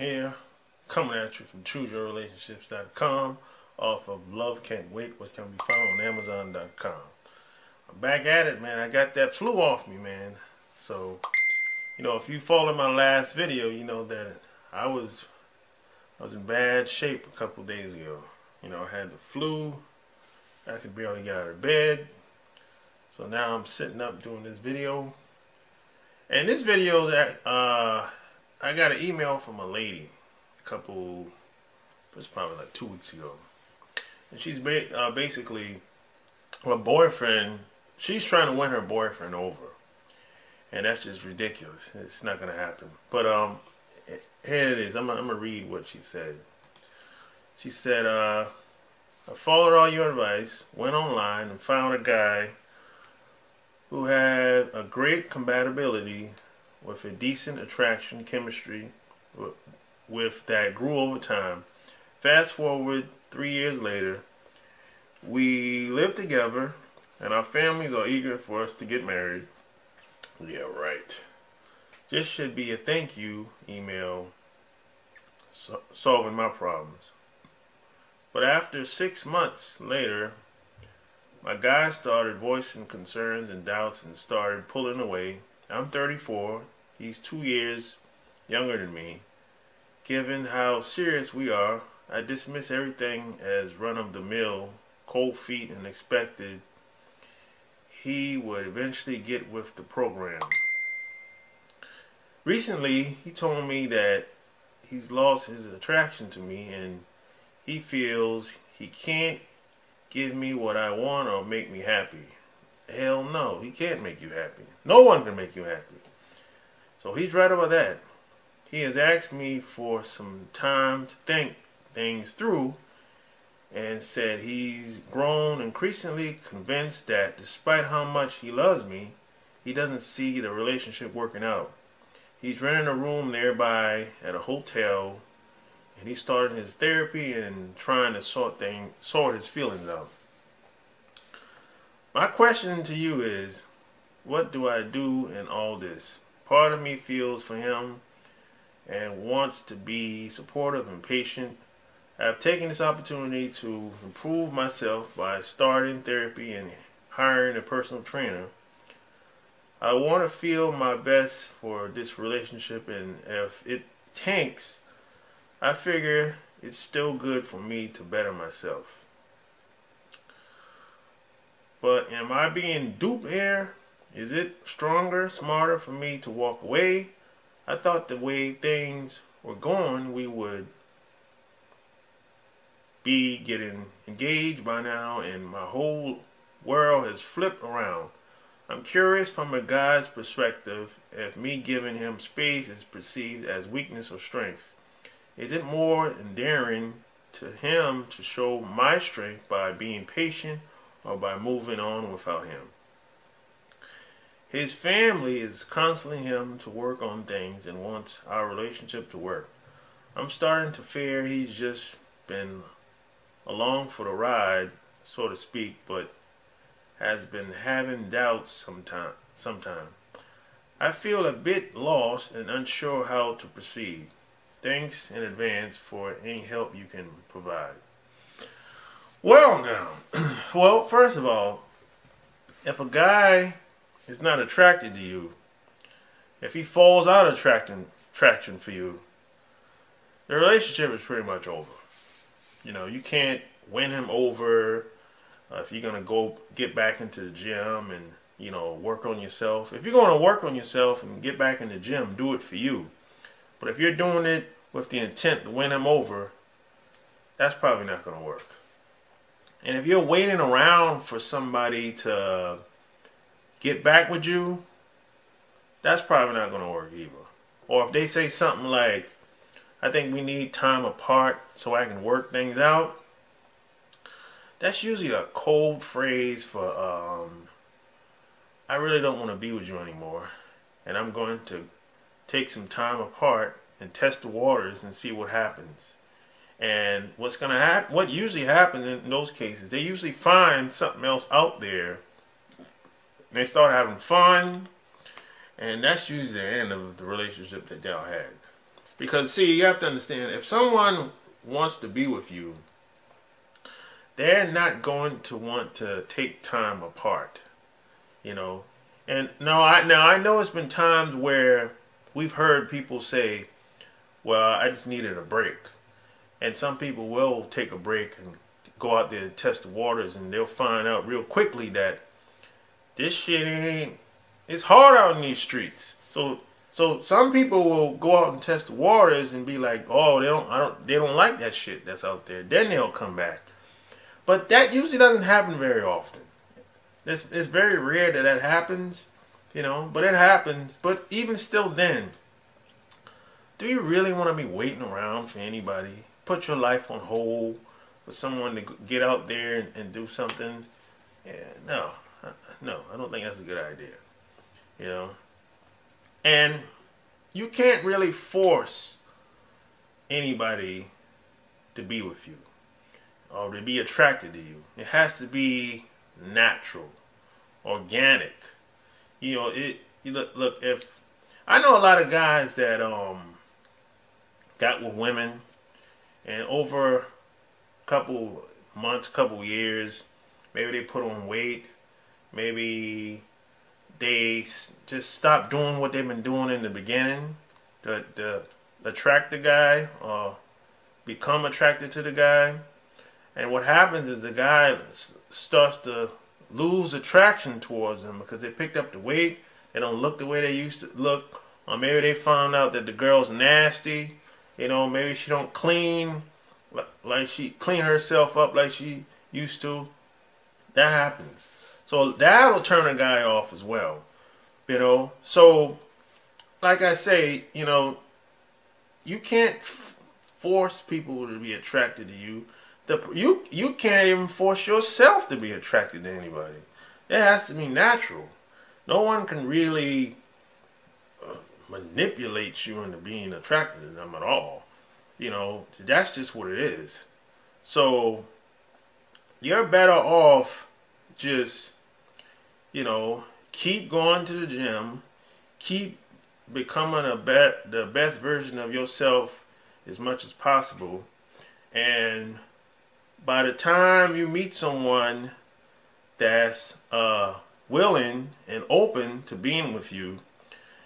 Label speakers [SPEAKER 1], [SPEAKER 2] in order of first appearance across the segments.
[SPEAKER 1] here, coming at you from ChooseYourRelationships.com off of Love Can't Wait, which can be found on Amazon.com. I'm back at it, man. I got that flu off me, man. So, if you followed my last video, you know that I was in bad shape a couple days ago. I had the flu. I could barely get out of bed. So now I'm sitting up doing this video. And this video that I got an email from a lady it was probably like 2 weeks ago. And she's basically her boyfriend, she's trying to win her boyfriend over. And that's just ridiculous. It's not going to happen. But here it is. I'm going to read what she said. She said, I followed all your advice, went online and found a guy who had a great compatibility with a decent attraction chemistry with that grew over time. Fast forward 3 years later, we live together and our families are eager for us to get married. Yeah, right. This should be a thank you email solving my problems. But after 6 months later, my guy started voicing concerns and doubts and started pulling away. I'm 34. He's 2 years younger than me. Given how serious we are, I dismiss everything as run-of-the-mill, cold feet, and expected he would eventually get with the program. Recently, he told me that he's lost his attraction to me and he feels he can't give me what I want or make me happy. Hell no, he can't make you happy. No one can make you happy. So he's right about that. He has asked me for some time to think things through and said he's grown increasingly convinced that despite how much he loves me, he doesn't see the relationship working out. He's renting a room nearby at a hotel and he's starting his therapy and trying to sort his feelings out. My question to you is, what do I do in all this? Part of me feels for him and wants to be supportive and patient. I have taken this opportunity to improve myself by starting therapy and hiring a personal trainer. I want to feel my best for this relationship, and if it tanks, I figure it's still good for me to better myself. But am I being duped here? Is it stronger, smarter for me to walk away? I thought the way things were going, we would be getting engaged by now, and my whole world has flipped around. I'm curious from a guy's perspective if me giving him space is perceived as weakness or strength. Is it more endearing to him to show my strength by being patient or by moving on without him? His family is counseling him to work on things and wants our relationship to work. I'm starting to fear he's just been along for the ride, so to speak, but has been having doubts sometime. I feel a bit lost and unsure how to proceed. Thanks in advance for any help you can provide. Well now, first of all, if a guy is not attracted to you, if he falls out of traction for you, the relationship is pretty much over. You can't win him over if you're going to go get back into the gym and, work on yourself. If you're going to work on yourself and get back in the gym, do it for you. But if you're doing it with the intent to win him over, that's probably not going to work. And if you're waiting around for somebody to get back with you, that's probably not going to work either. Or if they say something like, I think we need time apart so I can work things out, that's usually a cold phrase for, I really don't want to be with you anymore, and I'm going to take some time apart and test the waters and see what happens. And what usually happens in those cases, they usually find something else out there. They start having fun, and that's usually the end of the relationship that y'all had. Because see, you have to understand, if someone wants to be with you, they're not going to want to take time apart, you know. And now I know it's been times where we've heard people say, "Well, I just needed a break," and some people will take a break and go out there and test the waters, and they'll find out real quickly that this shit ain't. It's hard out in these streets. So some people will go out and test the waters and be like, "Oh, they don't like that shit that's out there." Then they'll come back. But that usually doesn't happen very often. It's very rare that that happens, you know, but it happens. But even still then, do you really want to be waiting around for anybody? Put your life on hold for someone to get out there and do something? Yeah, no, I don't think that's a good idea, you know. And you can't really force anybody to be with you or to be attracted to you. It has to be natural, organic. You know, look, if I know a lot of guys that got with women, and over a couple months, couple years, maybe they put on weight, maybe they just stop doing what they've been doing in the beginning to attract the guy or become attracted to the guy. And what happens is the guy starts to lose attraction towards them because they picked up the weight, they don't look the way they used to look, or maybe they found out that the girl's nasty, you know, maybe she don't clean like she clean herself up like she used to. That happens. So that'll turn a guy off as well, you know. So, like I say, you know, you can't force people to be attracted to you. You can't even force yourself to be attracted to anybody. It has to be natural. No one can really manipulate you into being attracted to them at all. You know, that's just what it is. So, you're better off just, you know, keep going to the gym, keep becoming the best version of yourself as much as possible, and by the time you meet someone that's willing and open to being with you,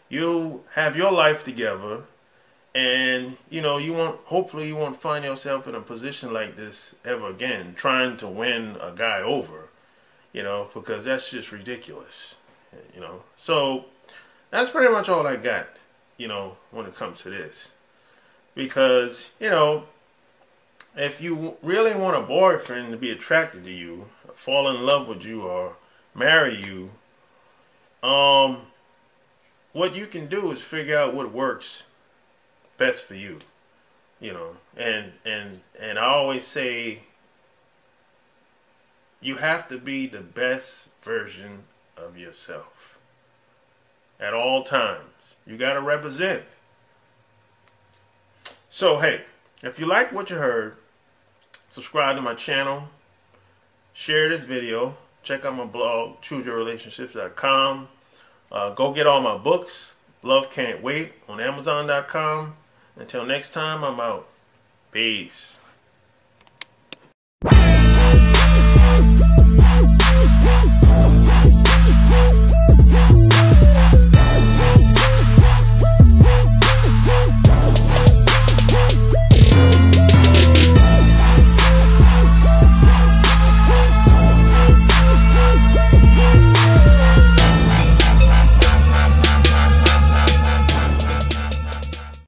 [SPEAKER 1] you have your life together, and you know hopefully you won't find yourself in a position like this ever again, trying to win a guy over, you know, because that's just ridiculous, you know. So that's pretty much all I got, you know, when it comes to this, because you know, if you really want a boyfriend to be attracted to you, fall in love with you, or marry you, what you can do is figure out what works best for you, you know. And I always say you have to be the best version of yourself at all times. You got to represent. So hey, if you like what you heard, subscribe to my channel, share this video, check out my blog, chooseyourrelationships.com. Go get all my books, Love Can't Wait, on Amazon.com. Until next time, I'm out. Peace.